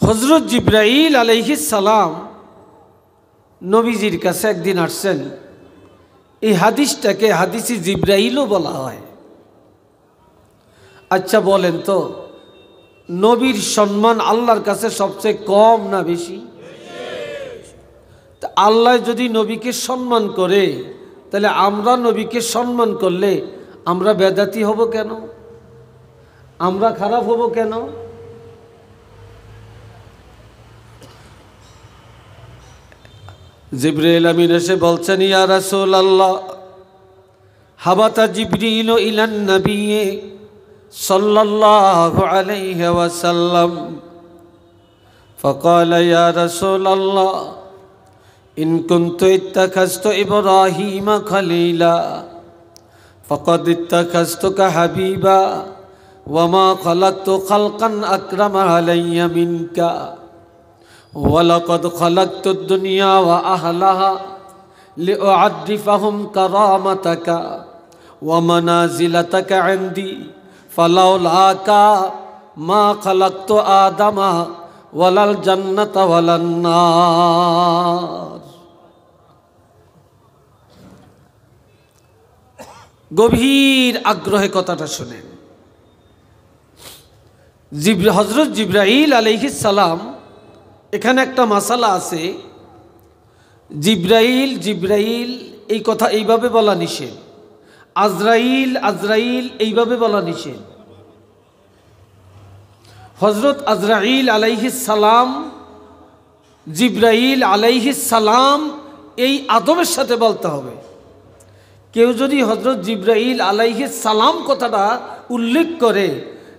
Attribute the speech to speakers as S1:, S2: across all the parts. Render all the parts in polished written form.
S1: হযরত জিবরাইল আলাইহিস সালাম নবীজির কাছে একদিন আসছেন। এই হাদিসটাকে হাদিসে জিবরাইলও বলা হয়। আচ্ছা বলেন তো, নবীর সম্মান আল্লাহর কাছে সবচেয়ে কম না বেশি? তা আল্লাহ যদি নবীকে সম্মান করে, তাহলে আমরা নবীকে সম্মান করলে আমরা বেদাতি হব কেন? আমরা খারাপ হব কেন? জিবরাইল আমিন এসে বলছেন, ইয়া রাসূলুল্লাহ, হাবাতা জিবরিল ইলান নবী সাল্লাল্লাহু আলাইহি ওয়াসাল্লাম فقال يا رسول الله إن كنت اتخذت إبراهيم خليلا فقد اتخذتك حبيبا وما خلقت خلقا أكرم علي منك ولقد خلقت الدنيا وأهلها لأعرفهم كرامتك ومنازلتك عندي فلولاك ما خلقت آدم ولا الجنة ولا النار। গভীর আগ্রহে কথাটা শুনেন। হযরত জিবরাইল আলাইহিস সালাম, এখানে একটা মাসালা আছে। জিবরাইল এই কথা এইভাবে বলা নিষেধ, আজরাইল এইভাবে বলা নিষেধ। হযরত আজরাইল আলাইহিস সালাম, জিবরাইল আলাইহিস সালাম এই আদবের সাথে বলতে হবে। কেউ যদি হযরত জিবরাইল আলাইহিস সালাম কথাটা উল্লেখ করে,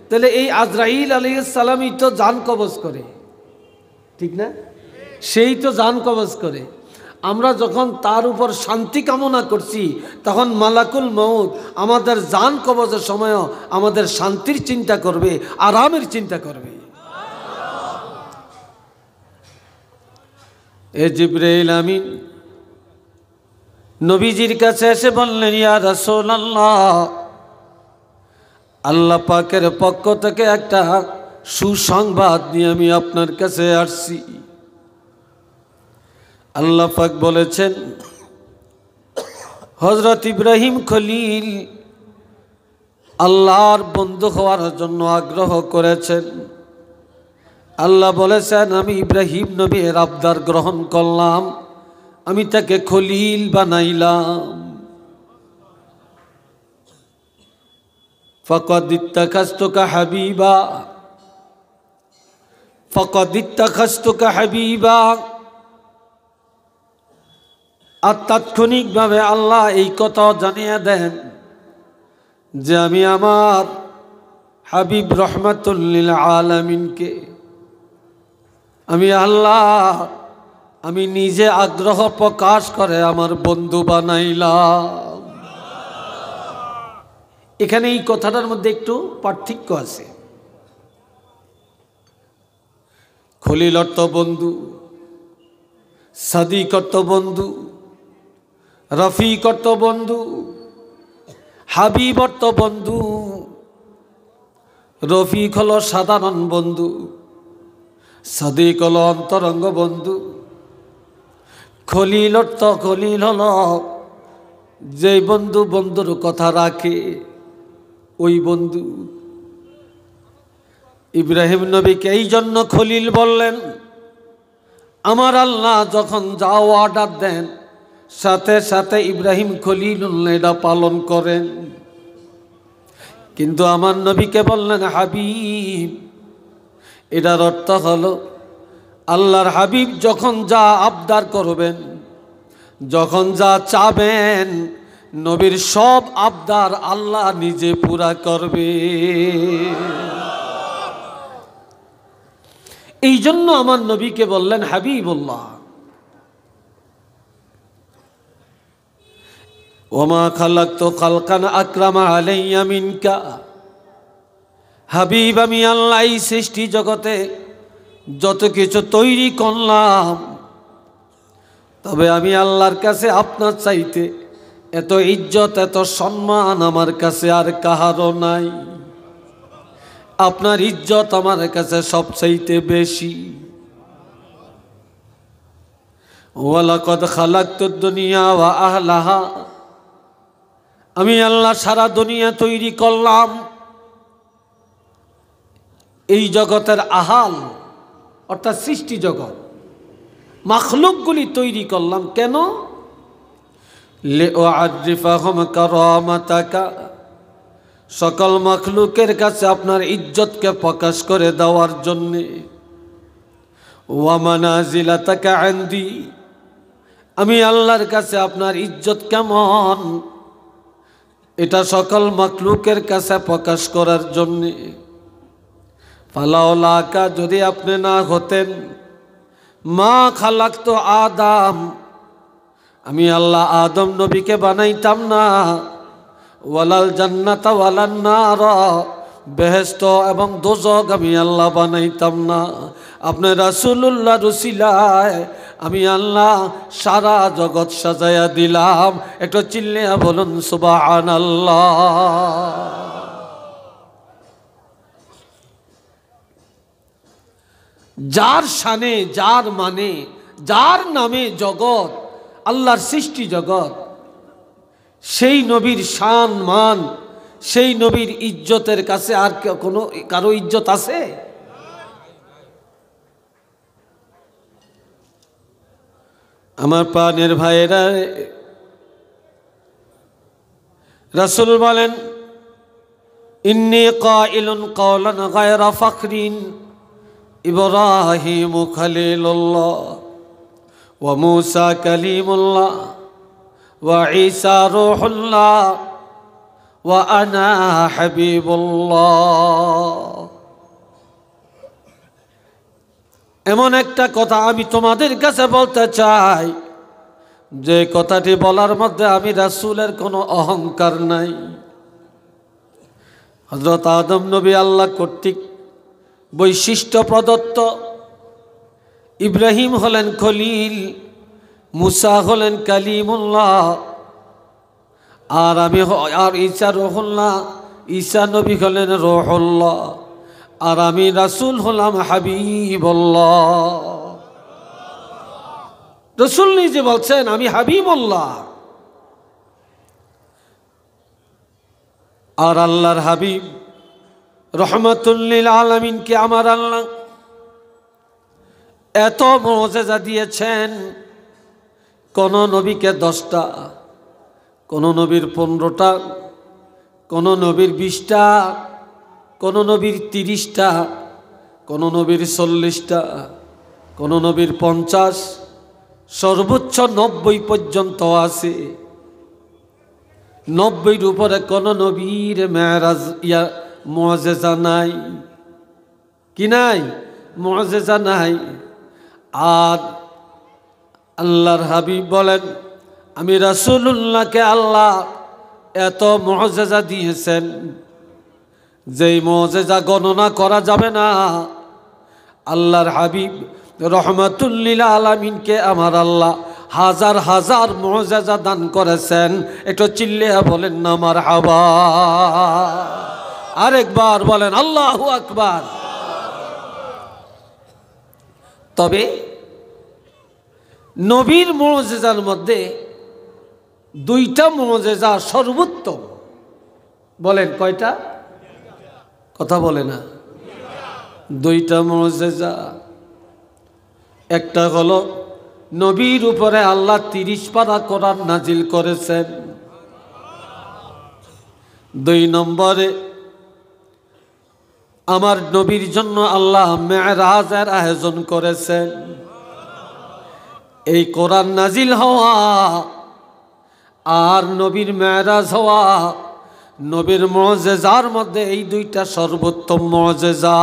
S1: তাহলে এই আজরাইল আলাইহিস সালামই তো জান কবজ করে, ঠিক না? সেই তো জান কবজ করে। আমরা যখন তার উপর শান্তি কামনা করছি, তখন মালাকুল মউত আমাদের জান কবজের সময়ও আমাদের শান্তির চিন্তা করবে, আরামের চিন্তা করবে। এ জিবরাইল আমিন নবীজির কাছে এসে বললেন, ইয়া রাসূলুল্লাহ, আল্লাহ পাকের পক্ষ থেকে একটা সুসংবাদ নিয়ে আমি আপনার কাছে আসছি। আল্লাহ পাক বলেছেন, হযরত ইব্রাহিম খলিল আল্লাহর বন্ধু হওয়ার জন্য আগ্রহ করেছেন। আল্লাহ বলেছেন, আমি ইব্রাহিম নবীর আবদার গ্রহণ করলাম, আমি তাকে খলিল বানাইলাম। ফাকাদ ইত্তাখাযতুকা হাবিবা, ফাকাদ ইত্তাখাযতুকা হাবিবা। আর তাৎক্ষণিকভাবে আল্লাহ এই কথাও জানিয়ে দেন যে আমি আমার হাবিব রহমাতুল লিল আলামিনকে আমি আল্লাহ, আমি নিজে আগ্রহ প্রকাশ করে আমার বন্ধু বানাইলাম। এখানে এই কথাটার মধ্যে একটু পার্থক্য আছে। খলিল অর্থ বন্ধু, সাদিক অর্থ বন্ধু, রফিক অর্থ বন্ধু, হাবিব অর্থ বন্ধু। রফিক হলো সাধারণ বন্ধু, সাদিক হলো অন্তরঙ্গ বন্ধু। খলিল অর্থ, খলিল হলো যে বন্ধু বন্ধুর কথা রাখে, ওই বন্ধু। ইব্রাহিম নবীকে এই জন্য খলিল বললেন। আমার আল্লাহ যখন যাও অর্ডার দেন, সাথে সাথে ইব্রাহিম খলিলুল্লাহ এটা পালন করেন। কিন্তু আমার নবীকে বললেন হাবিব। এটার অর্থ হলো আল্লাহর হাবিব যখন যা আবদার করবেন, যখন যা চাবেন, নবীর সব আবদার আল্লাহ নিজে পুরা করবে। এই জন্য আমার নবীকে বললেন হাবিবুল্লাহ। ওমা খালাকতু খালকান আকরামা আলাইয়া মিনকা। হাবিব, আমি আল্লাহ এই সৃষ্টি জগতে যত কিছু তৈরি করলাম, তবে আমি আল্লাহর কাছে আপনার চাইতে এত ইজ্জত, এত সম্মান আমার কাছে আর কাহারও নাই। আপনার ইজ্জত আমার কাছে সবচাইতে বেশি। ওয়ালাকাদ খালাকতুদ দুনিয়া ওয়া আহলাহা, আমি আল্লাহ সারা দুনিয়া তৈরি করলাম, এই জগতের আহাল অর্থাৎ সৃষ্টি জগৎ মাখলুকগুলি তৈরি করলাম কেন? লিউআরিফাহুম কারামাতাকা, সকল মাখলুকের কাছে আপনার ইজ্জতকে প্রকাশ করে দেওয়ার জন্যে। ওয়া মানাজিলাতাকা ইনদি, আমি আল্লাহর কাছে আপনার ইজ্জত কেমন এটা সকল মাখলুকের কাছে প্রকাশ করার জন্যে। ফালাউলাকা, যদি আপনি না হতেন, মা খালাকতু আদম, আমি আল্লাহ আদম নবীকে বানাইতাম না, ওয়ালাল জান্নাতা ওয়ালান নার, বেহেশত এবং দোজক আমি আল্লাহ বানাইতাম না। আপনি রাসূলুল্লাহ রসিলায় আমি আল্লাহ সারা জগৎ সাজায়া দিলাম। একটু চিল্লিয়া বলুন সুবহানাল্লাহ। যার শানে, যার মানে, যার নামে জগৎ, আল্লাহর সৃষ্টি জগৎ, সেই নবীর শান মান, সেই নবীর ইজ্জতের কাছে আর কোনো কারো ইজ্জত আছে? আমার প্রাণের ভাইয়েরা, রাসূল বলেন, ইন্নী কাইলুন কাওলান গায়রা ফাখরিন, ইব্রাহিম খলিলুল্লাহ ওয়া মূসা কালিমুল্লাহ ওয়া ঈসা রূহুল্লাহ ওয়া আনা হাবিবুল্লাহ। এমন একটা কথা আমি তোমাদের কাছে বলতে চাই, যে কথাটি বলার মধ্যে আমি রাসূলের কোনো অহংকার নাই। হযরত আদম নবী আল্লাহ কর্তৃক বৈশিষ্ট্য প্রদত্ত, ইব্রাহিম হলেন খলিল, মুসা হলেন কালিমুল্লাহ, আর ঈসা রূহুল্লাহ, ঈসা নবী হলেন রূহুল্লাহ, আর আমি রাসূল হলাম হাবিবুল্লাহ। রাসূল নিজে বলছেন আমি হাবিবুল্লাহ। আর আল্লাহর হাবিব রহমাতুল লিল আলামিনকে আমার আল্লাহ এত মুআজিজা দিয়েছেন, কোন নবীকে 10টা, কোন নবীর 15টা, কোন নবীর 20টা, কোন নবীর 30টা, কোন নবীর 40টা, কোন নবীর 50, সর্বোচ্চ 90 পর্যন্ত আছে। 90-এর উপরে কোন নবীর মেরাজ মুআজিজা নাই। কি নাই? মুআজিজা নাই। আর আল্লাহর হাবিব বলেন আমি রাসূলুল্লাহকে আল্লাহ এত মুআজিজা দিয়েছেন, যেই মুআজিজা গণনা করা যাবে না। আল্লাহর হাবিব রহমাতুল লিল আলামিনকে আমার আল্লাহ হাজার হাজার মুআজিজা দান করেছেন। একটু চিল্লিয়া বলেন না মারহাবা। আরেকবার বলেন আল্লাহু আকবার। তবে নবীর মুআজিজার মধ্যে 2টা মুআজিজা সর্বোত্তম। বলেন কয়টা? কথা বলে না। 2টা মুআজিজা। একটা হলো নবীর উপরে আল্লাহ 30 পারা কোরআন নাজিল করেছেন। 2 নম্বরে আমার নবীর জন্য আল্লাহ মেরাজের আয়োজন করেছেন। এই কোরআন নাজিল হওয়া আর নবীর মেরাজ হওয়া, নবীর মুআজিজার মধ্যে এই 2টা সর্বোত্তম মুআজিজা।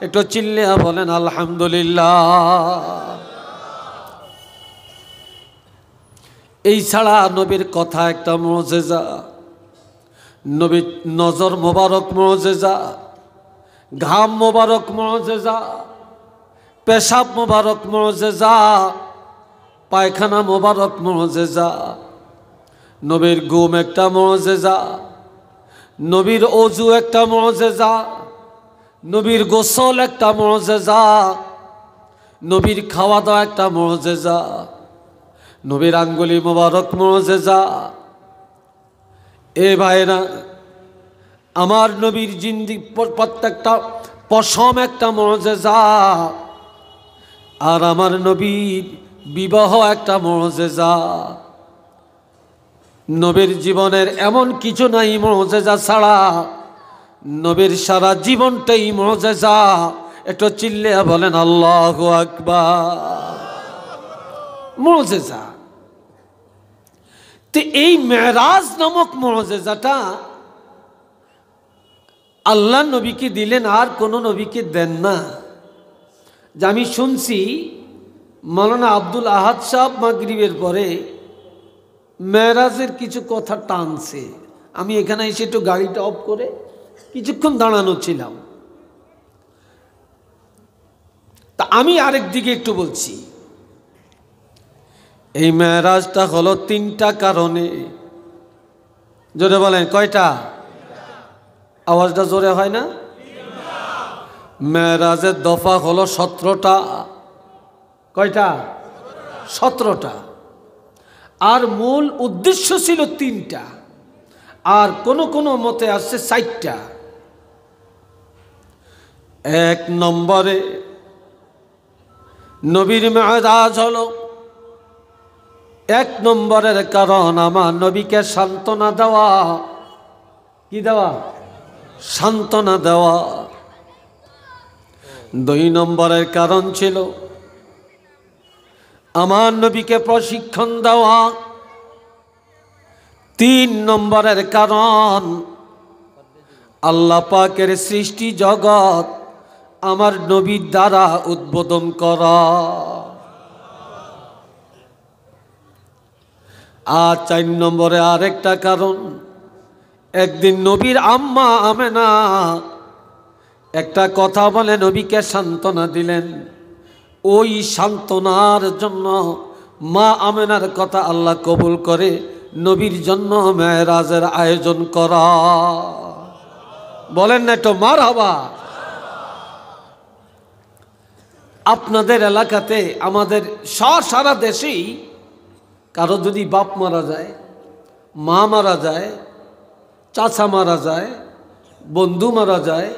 S1: একটু চিল্লিয়া বলেন আলহামদুলিল্লাহ। এই ছাড়া নবীর কথা একটা মুআজিজা, নবীর নজর মোবারক মুআজিজা, ঘাম মোবারক মুআজিজা, পেশাব মোবারক মুআজিজা, পায়খানা মোবারক মুআজিজা, নবীর ঘুম একটা মুআজিজা, নবীর ওযু একটা মুআজিজা, নবীর গোসল একটা মুআজিজা, নবীর খাওয়া দাওয়া একটা মুআজিজা, নবীর আঙ্গুলি মোবারক মুআজিজা। এ ভাইরা, আমার নবীর জিন্দিগি প্রত্যেকটা পশম একটা মুআজিজা, আর আমার নবীর বিবাহ একটা মুআজিজা। নবীর জীবনের এমন কিছু নাই মুআজিজা ছাড়া, নবীর সারা জীবনটাই মুআজিজা। একটু চিল্লিয়া বলেন আল্লাহু আকবার। মুআজিজা। তো এই মেরাজ নামক মুআজিজাটা আল্লাহ নবীকে দিলেন, আর কোন নবীকে দেন না। যে আমি শুনছি মাওলানা আব্দুল আহাদ সাহেব মাগরিবের পরে মেরাজের কিছু কথা টানছে। আমি এখানে এসে একটু গাড়িটা অফ করে কিছুক্ষণ দাঁড়ানো ছিলাম। তা আমি আরেক দিকে একটু বলছি, এই মেরাজটা হলো তিনটা কারণে। জোরে বলেন কয়টা? আওয়াজটা জোরে হয় না? মেরাজের দফা হলো 17টা। কয়টা? 17টা। আর মূল উদ্দেশ্য ছিল 3টা, আর কোন কোন মতে আসছে 4টা। 1 নম্বরে নবীর মেরাজ হলো, 1 নম্বরের কারণ আমার নবীকে সান্ত্বনা দেওয়া। কি দেওয়া? সান্ত্বনা দেওয়া। 2 নম্বরের কারণ ছিল আমার নবীকে প্রশিক্ষণ দেওয়া। 3 নম্বরের কারণ আল্লাহ পাকের সৃষ্টি জগৎ আমার নবীর দ্বারা উদ্বোধন করা। আর 4 নম্বরে আরেকটা কারণ, একদিন নবীর আম্মা আমেনা একটা কথা বলে নবীকে সান্ত্বনা দিলেন। ওই সান্ত্বনার জন্য মা আমেনার কথা আল্লাহ কবুল করে নবীর জন্য মেরাজের আয়োজন করা। বলেন না একটু মারহাবা। আপনাদের এলাকাতে, আমাদের সারা দেশেই কারো যদি বাপ মারা যায়, মা মারা যায়, চাচা মারা যায়, বন্ধু মারা যায়,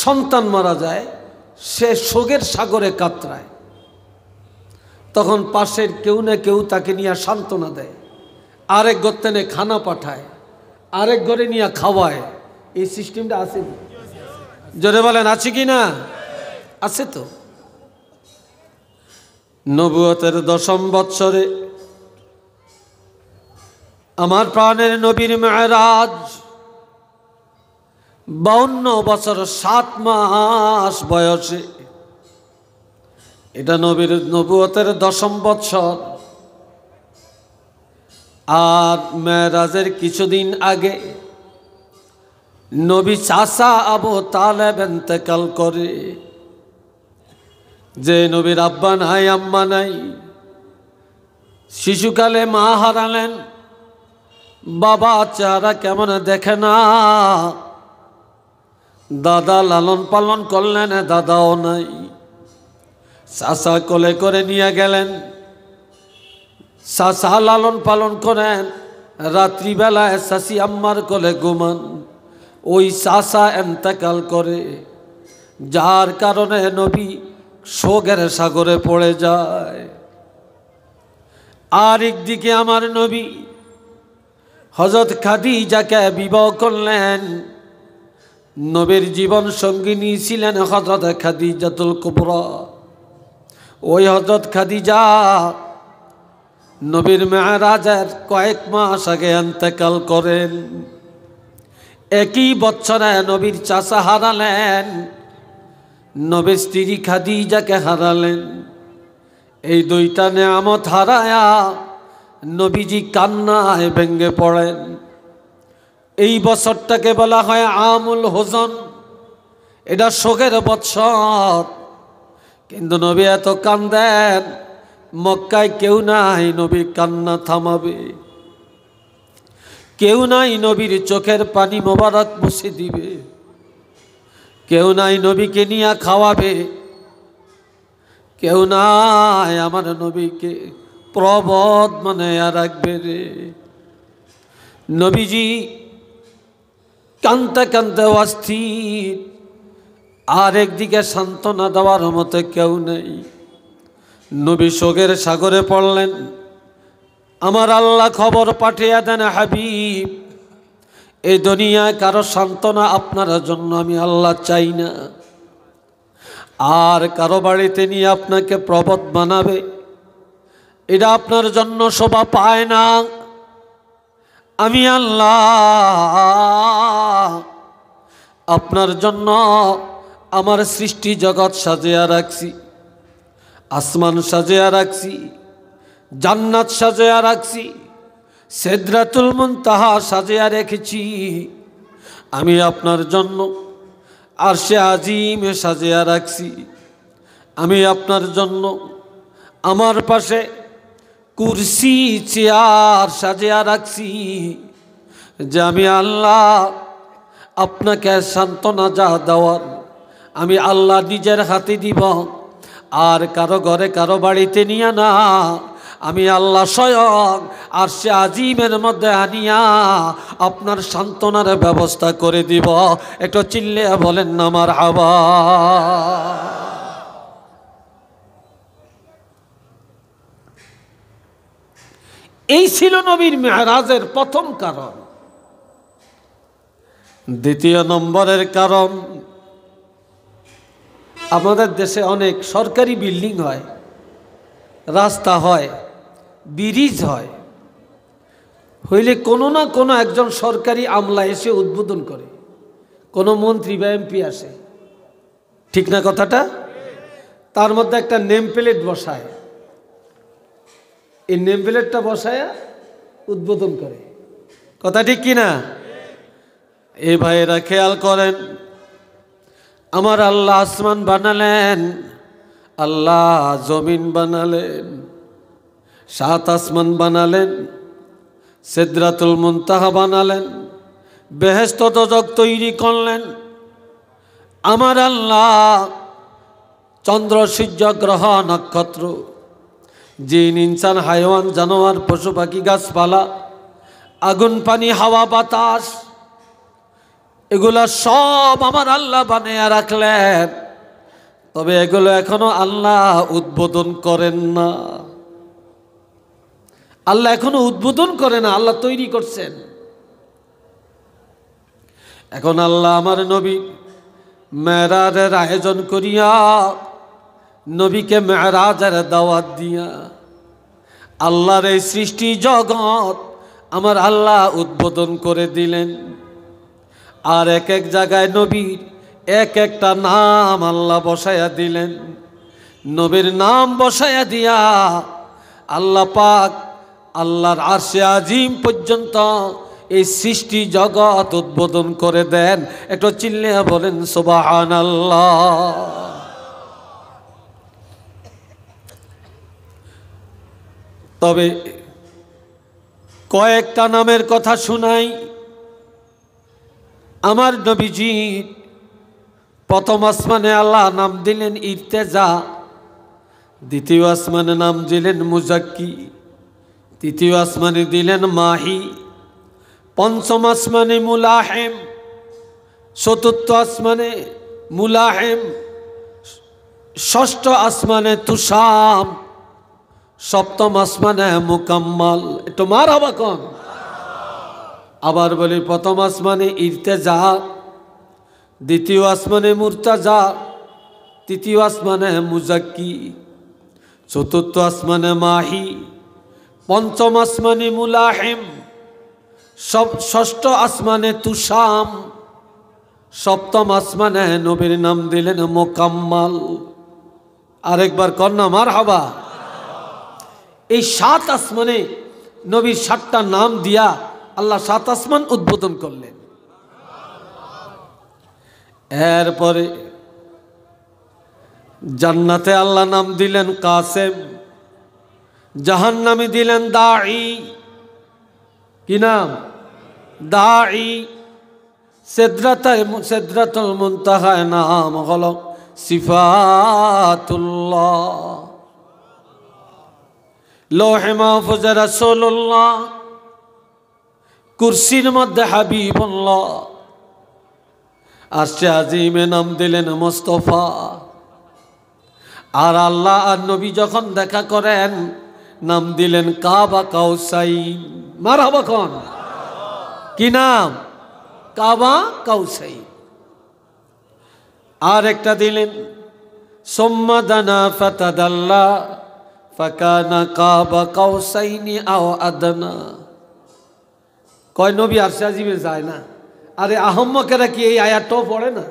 S1: সন্তান মারা যায়, সে শোকের সাগরে কাতরায়। তখন পাশের কেউ না কেউ তাকে নিয়ে সান্ত্বনা দেয়, আরেক গর্তেনে খানা পাঠায়, আরেক ঘরে নিয়ে খাওয়ায়। এই সিস্টেমটা আছে? জোরে বলেন আছে কি না? আছে তো। নবুয়তের 10ম বৎসরে আমার প্রাণের নবীর মেরাজ, 52 বছর 7 মাস বয়সে। এটা নবীর নবুয়তের 10ম বৎসর। আর মেরাজের কিছুদিন আগে নবী চাচা আবু তালেব ইন্তেকাল করে। যে নবীর আব্বা নাই, আম্মা নাই, শিশুকালে মা হারালেন, বাবা চেহারা কেমন দেখে না, দাদা লালন পালন করলেন, দাদাও নাই, চাচা কোলে করে নিয়ে গেলেন, চাচা লালন পালন করেন, রাত্রিবেলায় চাচি আম্মার কোলে ঘুমান। ওই চাচা ইন্তেকাল করে, যার কারণে নবী শোকের সাগরে পড়ে যায়। আর একদিকে আমার নবী হযরত খাদিজাকে বিবাহ করলেন। নবীর জীবন সঙ্গিনী ছিলেন হযরত খাদিজাতুল কুবরা। ওই হযরত খাদিজা নবীর মেরাজের কয়েক মাস আগে ইন্তেকাল করেন। একই বছরে নবীর চাচা হারালেন, নবীর স্ত্রী খাদিজাকে হারালেন। এই 2টা নেয়ামত হারায়া নবীজি কান্নায় ভেঙ্গে পড়েন। এই বছরটাকে বলা হয় আমুল হুজন। এটা শোকের বৎসর। কিন্তু নবী এত কান্দেন, মক্কায় কেউ নাই নবীর কান্না থামাবে, কেউ নাই নবীর চোখের পানি মোবারক মুছে দিবে, কেউ নাই নবীকে নিয়ে খাওয়াবে, কেউ নাই আমার নবীকে প্রবদ বানায়া রাখবে রে। নবীজি কানতে কানতে অস্থির, আর একদিকে সান্ত্বনা দেওয়ার মতো কেউ নেই। নবী শোকের সাগরে পড়লেন। আমার আল্লাহ খবর পাঠিয়ে দেন, হাবিব, এই দুনিয়ায় কারো সান্ত্বনা আপনার জন্য আমি আল্লাহ চাই না। আর কারো বাড়িতে নিয়ে আপনাকে প্রবদ বানাবে, এটা আপনার জন্য শোভা পায় না। আমি আল্লাহ আপনার জন্য আমার সৃষ্টি জগৎ সাজিয়া রাখছি, আসমান সাজিয়া রাখছি, জান্নাত সাজিয়া রাখছি, সিদরাতুল মুনতাহা সাজিয়া রেখেছি। আমি আপনার জন্য আরশে আজিম সাজিয়া রাখছি। আমি আপনার জন্য আমার পাশে কুরসি চেয়ার সাজিয়া রাখছি, যে আমি আল্লাহ আপনাকে সান্ত্বনা যা দেওয়ার আমি আল্লাহ নিজের হাতে দিব। আর কারো ঘরে কারো বাড়িতে নিয়ে না, আমি আল্লাহ স্বয়ং আরশে আজিমের মধ্যে আনিয়া আপনার সান্ত্বনার ব্যবস্থা করে দিব। একটু চিল্লে বলেন না মারহাবা। এই ছিল নবীর মেরাজের প্রথম কারণ। দ্বিতীয় নম্বরের কারণ, আমাদের দেশে অনেক সরকারি বিল্ডিং হয়, রাস্তা হয়, ব্রিজ হয়, হইলে কোনো না কোনো একজন সরকারি আমলা এসে উদ্বোধন করে, কোনো মন্ত্রী বা এমপি আসে, ঠিক না কথাটা? তার মধ্যে একটা নেম প্লেট বসায়, এই নেম প্লেটটা বসায় উদ্বোধন করে, কথা ঠিক কিনা? এই ভাইয়েরা খেয়াল করেন, আমার আল্লাহ আসমান বানালেন, আল্লাহ জমিন বানালেন, 7 আসমান বানালেন, সিদরাতুল মুনতাহা বানালেন, বেহেশত দোজখ তৈরি করলেন। আমার আল্লাহ চন্দ্র সূর্য গ্রহ নক্ষত্র, জিন ইনসান হায়ওয়ান জানোয়ার পশু পাখি গাছপালা, আগুন পানি হাওয়া বাতাস, এগুলা সব আমার আল্লাহ বানিয়ে রাখলেন। তবে এগুলো এখনো আল্লাহ উদ্বোধন করেন না। আল্লাহ এখনো উদ্বোধন করে না, আল্লাহ তৈরি করছেন। এখন আল্লাহ আমার নবী মেরাজের আয়োজন করিয়া, নবীকে মেরাজের দাওয়াত দিয়া আল্লাহর এই সৃষ্টি জগৎ আমার আল্লাহ উদ্বোধন করে দিলেন। আর এক এক জায়গায় নবীর এক একটা নাম আল্লাহ বসায়া দিলেন। নবীর নাম বসায়া দিয়া আল্লাহ পাক আল্লাহর আরশে আজিম পর্যন্ত এই সৃষ্টি জগৎ উদ্বোধন করে দেন। একটু চিল্লে বলেন সুবহানাল্লাহ। তবে কয়েকটা নামের কথা শুনাই। আমার নবীজি প্রথম আসমানে আল্লাহ নাম দিলেন ইর্তেজা, দ্বিতীয় আসমানে নাম দিলেন মুজাক্কি, তৃতীয় আসমানে দিলেন মাহি, পঞ্চম আসমানে মুলাহেম, চতুর্থ আসমানে মুলাহেম, ষষ্ঠ আসমানে তুষাম, সপ্তম আসমানে মুকাম্মাল। একটু মারহাবা কোন। আবার বলি, প্রথম আসমানে ইর্তেজা, দ্বিতীয় আসমানে মুরতাজা, তৃতীয় আসমানে মুজাক্কি, চতুর্থ আসমানে মাহি, পঞ্চম আসমানে মুলাহিম, ষষ্ঠ আসমানে তুষাম, সপ্তম আসমানে নবীর নাম দিলেন মোকাম্মাল। আরেকবার কন্যা মারহাবা। এই 7 আসমানে নবীর 7টা নাম দিয়া আল্লাহ 7 আসমান উদ্বোধন করলেন। এরপরে জান্নাতে আল্লাহ নাম দিলেন কাসেম, জাহান্নামে দিলেন দাঈ। কি নাম? দাঈ। সিদরাতুল মুনতাহার নাম হলো সিফাতুল্লাহ। লৌহে মাহফুজে রাসূলুল্লাহ, কুরসির মধ্যে হাবিবুল্লাহ, আরশে আজিমে নাম দিলেন মুস্তাফা। আর আল্লাহ আর নবী যখন দেখা করেন নাম দিলেন কাবা কাউসাইন। মারহাবা কোন কি নাম? কাবা কাউসাইন। আর একটা দিলেন সুম্মা দানা ফাতাদাল্লা ফাকানা কাবা কাউসাইনি আও আদনা। কয় নবী আরশে আজিমে যায় না? আরে আহম্মকেরা কি এই আয়াতটাও পড়ে না?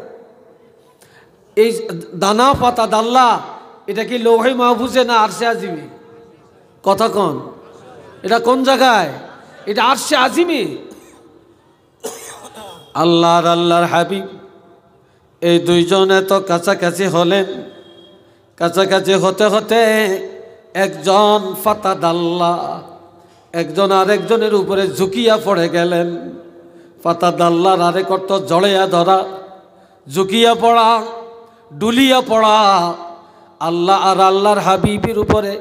S1: এই দানা ফাতাদাল্লা এটা কি লৌহে মাহফুজে না আরশে আজিমে? কথা কোন? এটা কোন জায়গায়? এটা আরশে আজিমে। আল্লাহর হাবিব এই দুইজন এত কাছাকাছি হলেন। কাছাকাছি হতে হতে একজন ফাতাদাল্লাহ, একজন আরেকজনের উপরে ঝুঁকিয়া পড়ে গেলেন। ফাতাদাল্লাহর আরেক অর্থ জড়িয়া ধরা, ঝুঁকিয়া পড়া, ডুলিয়া পড়া। আল্লাহ আর আল্লাহর হাবিবের উপরে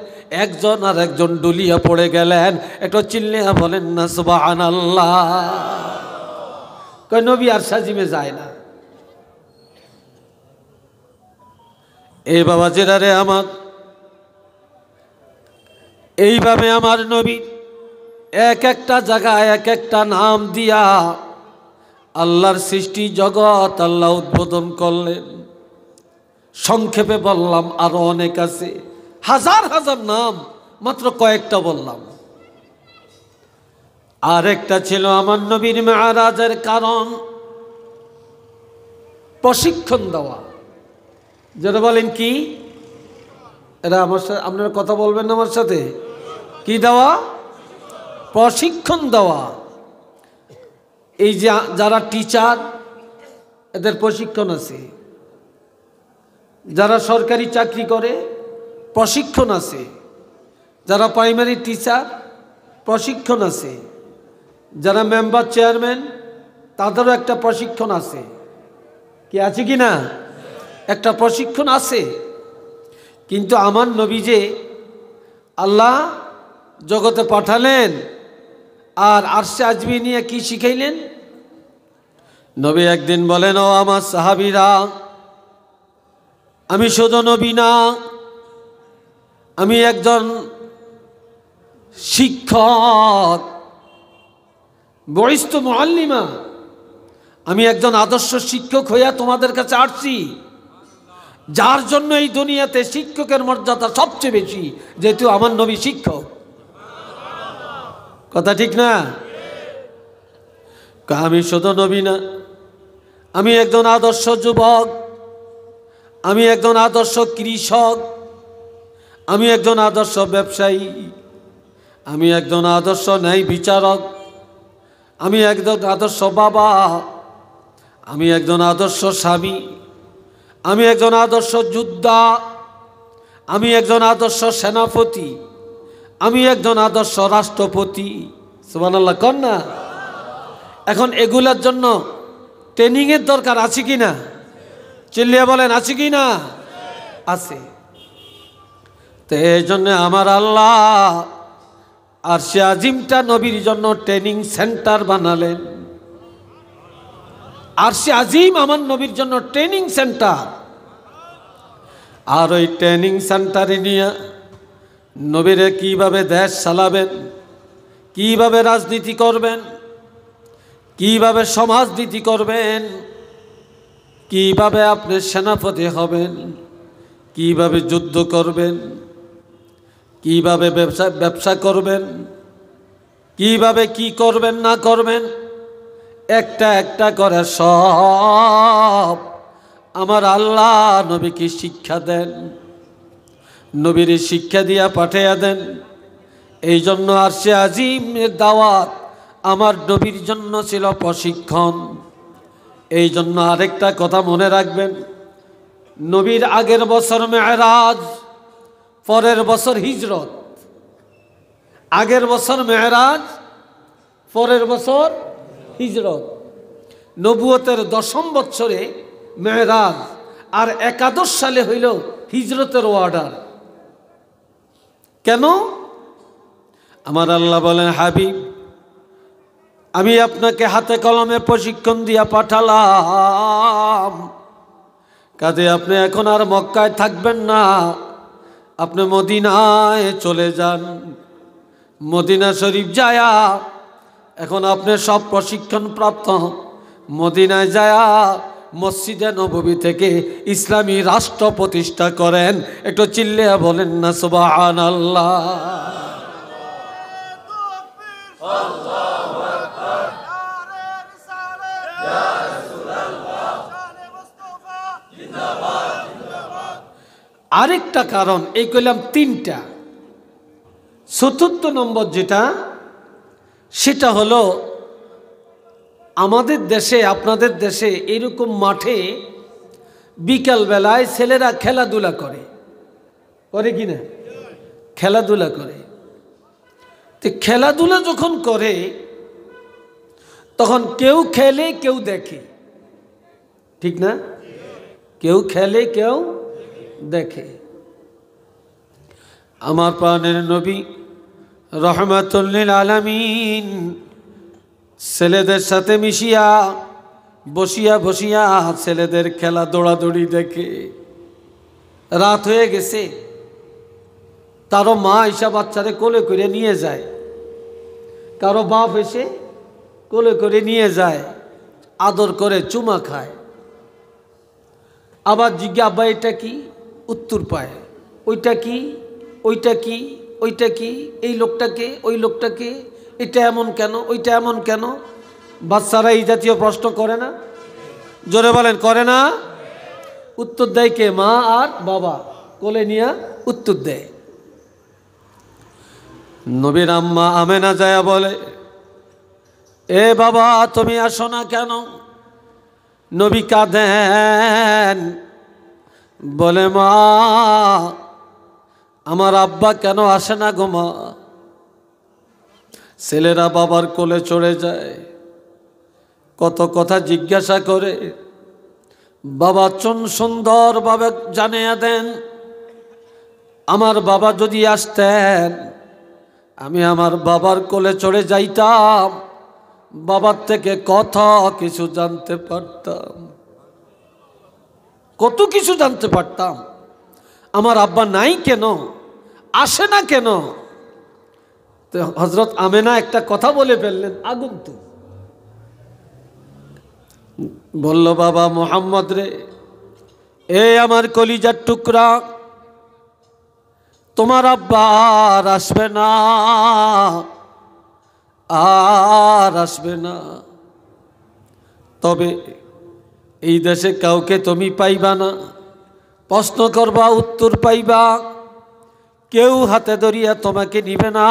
S1: একজন আর একজন ডুলিয়া পড়ে গেলেন। একটু চিল্লিয়া বলেন না সুবহানাল্লাহ। কয় নবী আরশে আজিমে যায় না। এই বাবাজিরা রে আমার, এইভাবে আমার নবী এক একটা জায়গায় এক একটা নাম দিয়া আল্লাহর সৃষ্টি জগৎ আল্লাহ উদ্বোধন করলেন। সংক্ষেপে বললাম, আরো অনেক আছে, হাজার হাজার নাম, মাত্র কয়েকটা বললাম। আর একটা ছিল আমার নবীর মেরাজের কারণ প্রশিক্ষণ দেওয়া। যেটা বলেন কি, এরা আমার সাথে আপনারা কথা বলবেন না আমার সাথে? কি দেওয়া? প্রশিক্ষণ দেওয়া। এই যে যারা টিচার, এদের প্রশিক্ষণ আছে। যারা সরকারি চাকরি করে প্রশিক্ষণ আছে। যারা প্রাইমারি টিচার প্রশিক্ষণ আছে। যারা মেম্বার চেয়ারম্যান তাদেরও একটা প্রশিক্ষণ আছে। কি আছে কি না? একটা প্রশিক্ষণ আছে। কিন্তু আমার নবী যে আল্লাহ জগতে পাঠালেন আর আরশে আজিমে নিয়ে কি শিখাইলেন? নবী একদিন বলেন, ও আমার সাহাবীরা, আমি শুধু নবী না, আমি একজন শিক্ষক। বরিষ্ঠ মুআল্লিমা, আমি একজন আদর্শ শিক্ষক হইয়া তোমাদের কাছে আসছি। যার জন্য এই দুনিয়াতে শিক্ষকের মর্যাদা সবচেয়ে বেশি, যেহেতু আমার নবী শিক্ষক। কথা ঠিক না? আমি শুধু নবী না, আমি একজন আদর্শ যুবক, আমি একজন আদর্শ কৃষক, আমি একজন আদর্শ ব্যবসায়ী, আমি একজন আদর্শ ন্যায় বিচারক, আমি একজন আদর্শ বাবা, আমি একজন আদর্শ স্বামী, আমি একজন আদর্শ যোদ্ধা, আমি একজন আদর্শ সেনাপতি, আমি একজন আদর্শ রাষ্ট্রপতি। সুবহানাল্লাহ কন না? এখন এগুলোর জন্য ট্রেনিংয়ের দরকার আছে কি না? চিল্লিয়ে বলেন, আছে কি না? আছে। তো এই জন্য আমার আল্লাহ আরশে আজিমটা নবীর জন্য ট্রেনিং সেন্টার বানালেন। আরশে আজিম আমার নবীর জন্য ট্রেনিং সেন্টার। আর ওই ট্রেনিং সেন্টারে নিয়ে নবীরে কিভাবে দেশ চালাবেন, কিভাবে রাজনীতি করবেন, কিভাবে সমাজনীতি করবেন, কিভাবে আপনি সেনাপতি হবেন, কিভাবে যুদ্ধ করবেন, কিভাবে ব্যবসা করবেন, কিভাবে কি করবেন না করবেন, একটা একটা করে সব আমার আল্লাহ নবীকে শিক্ষা দেন। নবীর শিক্ষা দিয়া পাঠাইয়া দেন। এই জন্য আরশে আজিমের দাওয়াত আমার নবীর জন্য ছিল প্রশিক্ষণ। এই জন্য আরেকটা কথা মনে রাখবেন, নবীর আগের বছর মেরাজ, পরের বছর হিজরত। আগের বছর মেরাজ, পরের বছর হিজরত। নবুয়তের 10ম বৎসরে মেরাজ, আর 11 সালে হইল হিজরতের অর্ডার। কেন? আমার আল্লাহ বলেন, হাবিব আমি আপনাকে হাতে কলমে প্রশিক্ষণ দিয়া পাঠালাম, কাজে আপনি এখন আর মক্কায় থাকবেন না, আপনি মদিনায় চলে যান। মদিনা শরীফ যায়া এখন আপনি সব প্রশিক্ষণ প্রাপ্ত মদিনায় যায়া মসজিদে নববী থেকে ইসলামী রাষ্ট্র প্রতিষ্ঠা করেন। একটু চিল্লিয়া বলেন না সুবহানাল্লাহ। আরেকটা কারণ, এই কইলাম 3টা। 4র্থ নম্বর যেটা, সেটা হলো আমাদের দেশে, আপনাদের দেশে এরকম মাঠে বিকাল বেলায় ছেলেরা খেলাধুলা করে, করে কি না? খেলাধুলা করে। তো খেলাধুলা যখন করে তখন কেউ খেলে কেউ দেখে, ঠিক না? কেউ খেলে কেউ দেখে। আমার প্রাণের নবী রহমাতুল লিল আলামিন ছেলেদের সাথে মিশিয়া বসিয়া বসিয়া ছেলেদের খেলা দৌড়াদৌড়ি দেখে। রাত হয়ে গেছে, কারো মা এসে বাচ্চারে কোলে করে নিয়ে যায়, কারো বাপ এসে কোলে করে নিয়ে যায়, আদর করে চুমা খায়। আবার জিজ্ঞা আব্বা এটা কি? উত্তর পায়, ওইটা কি, ওইটা কি, ওইটা কি, এই লোকটাকে, ওই লোকটাকে, এটা এমন কেন, ওইটা এমন কেন? বাচ্চারা এই জাতীয় প্রশ্ন করে না? জোরে বলেন, করে না? উত্তর দেয় কে? মা আর বাবা কোলে নিয়ে উত্তর দেয়। নবীর আম্মা আমেনা যায় বলে, এ বাবা তুমি আসো না কেন? নবী কাঁদেন, বলে মা আমার আব্বা কেন আসে না গো মা? ছেলেরা বাবার কোলে চড়ে যায়, কত কথা জিজ্ঞাসা করে, বাবা সুন্দরভাবে জানিয়ে দেন আমার বাবা যদি আসতেন আমি আমার বাবার কোলে চড়ে যাইতাম, বাবার থেকে কথা কিছু জানতে পারতাম, কত কিছু জানতে পারতাম। আমার আব্বা নাই কেন, আসে না কেন? তো হযরত আমেনা একটা কথা বলে ফেললেন, আগন্তুক বলল, বাবা মোহাম্মদ রে, এ আমার কলিজার টুকরা, তোমার আব্বা আর আসবে না, আর আসবে না। তবে এই দেশে কাউকে তুমি পাইবা না, প্রশ্ন করবা উত্তর পাইবা, কেউ হাতে ধরিয়া তোমাকে নিবে না।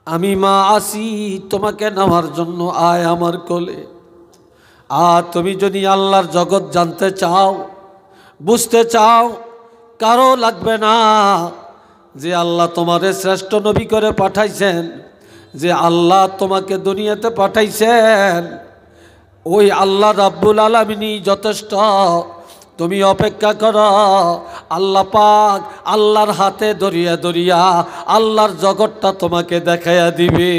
S1: আমি মা আসি তোমাকে নেওয়ার জন্য, আয় আমার কোলে। আর তুমি যদি আল্লাহর জগৎ জানতে চাও, বুঝতে চাও, কারো লাগবে না যে আল্লাহ তোমারে শ্রেষ্ঠ নবী করে পাঠাইছেন, যে আল্লাহ তোমাকে দুনিয়াতে পাঠাইছেন, ওই আল্লাহ রাব্বুল আলামিনই যথেষ্ট। তুমি অপেক্ষা করো, আল্লাহ পাক আল্লাহর হাতে ধরিয়া ধরিয়া আল্লাহর জগৎটা তোমাকে দেখাইয়া দিবে।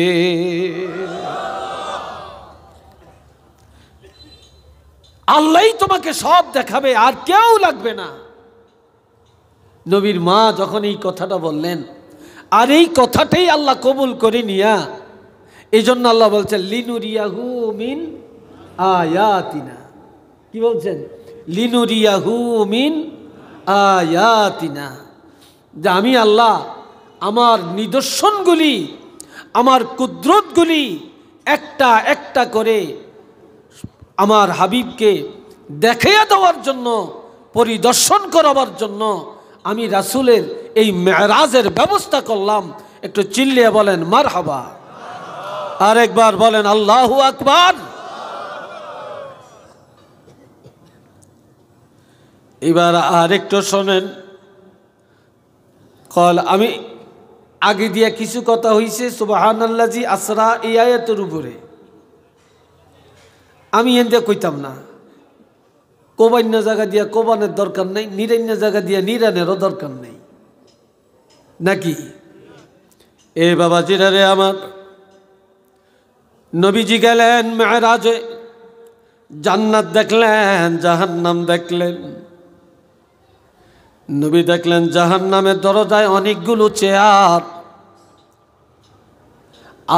S1: আল্লাহই তোমাকে সব দেখাবে, আর কেউ লাগবে না। নবীর মা যখন এই কথাটা বললেন, আর এই কথাটাই আল্লাহ কবুল করে নিয়া, এই জন্য আল্লাহ বলছেন লিনুরিয়াহু মিন আয়াতিনা। কি বলছেন? লিনুরিয়াহু মিন আয়াতিনা, যে আমি আল্লাহ আমার নিদর্শনগুলি, আমার কুদরতগুলি একটা একটা করে আমার হাবিবকে দেখাইয়া দেওয়ার জন্য, পরিদর্শন করাবার জন্য আমি রাসূলের এই মেরাজের ব্যবস্থা করলাম। একটু চিল্লিয়ে বলেন মারহাবা, আর একবার বলেন আল্লাহু আকবার। এবার আর একটু শোনেন, কল আমি আগে দিয়া কিছু কথা হইছে সুবহানাল্লাজি আসরা এই আয়াতের উপরে। আমি এনতে কইতাম না, কোবান্য জায়গা দিয়া কোবানের দরকার নেই, নিরান্য জায়গা দিয়া নিরানেরও দরকার নেই, নাকি? এ বাবা জিরারে আমার, নবীজি গেলেন মেরাজে, জান্নাত দেখলেন, জাহান্নাম দেখলেন। নবী দেখলেন জাহান্নামের দরজায় অনেকগুলো চেয়ার,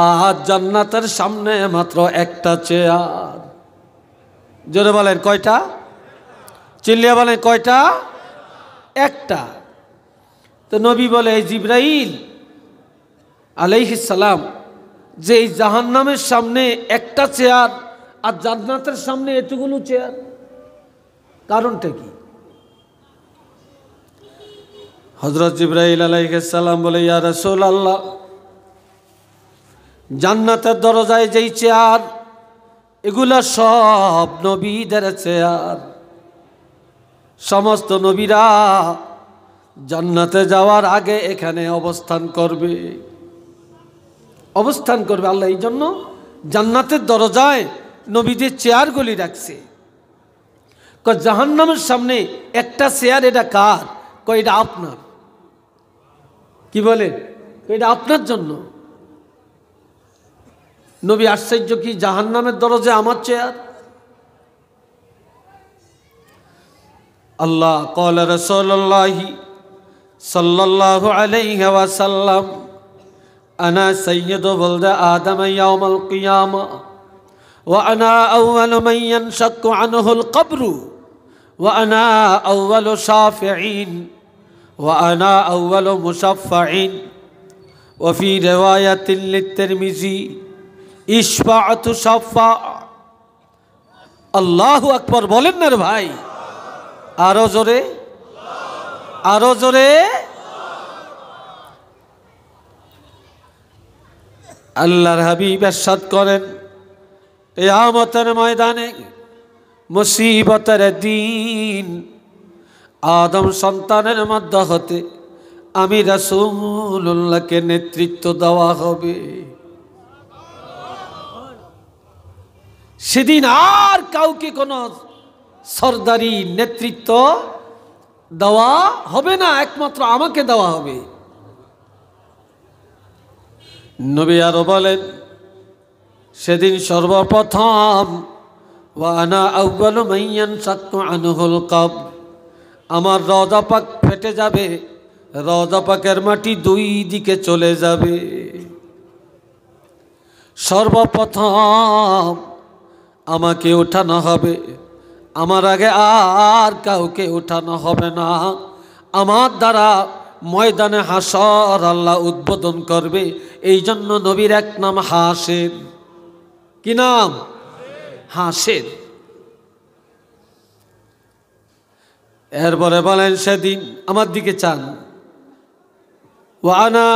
S1: আর জান্নাতের সামনে মাত্র একটা চেয়ার। জোরে বলেন কয়টা? চিল্লিয়ে বলেন কয়টা? একটা। তো নবী বলে, জিবরাইল আলাইহিস সালাম, যে এই জাহান্নামের সামনে একটা চেয়ার আর জান্নাতের সামনে এতগুলো চেয়ার, কারণটা কি? হযরত জিবরাইল আলাইহিস সালাম বলে, ইয়া রাসূলুল্লাহ, জান্নাতের দরজায় যেই চেয়ার, এগুলা সব নবীদের চেয়ার। সমস্ত নবীরা জান্নাতে যাওয়ার আগে এখানে অবস্থান করবে, অবস্থান করবে। আল্লাহ এই জন্য জান্নাতের দরজায় নবীদের চেয়ারগুলি রাখছে। জাহান্নামের সামনে একটা চেয়ার, এটা কার? এটা আপনার। কি বলে? এটা আপনার জন্য। নবী আশ্চর্য, কি জাহান্নামের দরজা আমার চেয়ার? আল্লাহ ক্বালা রাসূলুল্লাহি সাল্লাল্লাহু আলাইহি ওয়াসাল্লাম, আনা সাইয়্যিদু ওয়ালদি আদম ইয়াওমাল কিয়ামা ওয়া আনা আউওয়ালু মান ইয়ানশাক্কু আনহুল কবরু ওয়া আনা আউওয়ালু শাফিঈন ওয়া আনা আউওয়ালু মুশাফফাঈন ওয়া ফি রিওয়ায়াতিন লিত-তিরমিজি ইশফাআতু শাফা। আল্লাহু আকবার বলেন না রে ভাই, আরো জোরে, আরো জোরে। আল্লাহর হাবিব ইরশাদ করেন, কিয়ামতের ময়দানে, মুসিবতের দিন, আদম সন্তানের মধ্য হতে আমি রাসূলুল্লাহকে নেতৃত্ব দেওয়া হবে। সেদিন আর কাউকে কোনো সরদারি নেতৃত্ব দেওয়া হবে না, একমাত্র আমাকে দেওয়া হবে। নবী আরো বলেন, সেদিন সর্বপ্রথম ওয়া আনা আউয়ালু মান ইয়ানশাক্কু আনহুল কবর, আমার রওজা পাক ফেটে যাবে, রওজা পাকের মাটি দুই দিকে চলে যাবে। সর্বপ্রথম আমাকে উঠানো হবে, আমার আগে আর কাউকে উঠানো হবে না। আমার দ্বারা ময়দানে হাসর আল্লাহ উদ্বোধন করবে। এই জন্য নবীর এক নাম হাসের। কি নাম? হাসের। এরপরে বলেন, সেদিন আমার দিকে চান, ওয়া আনা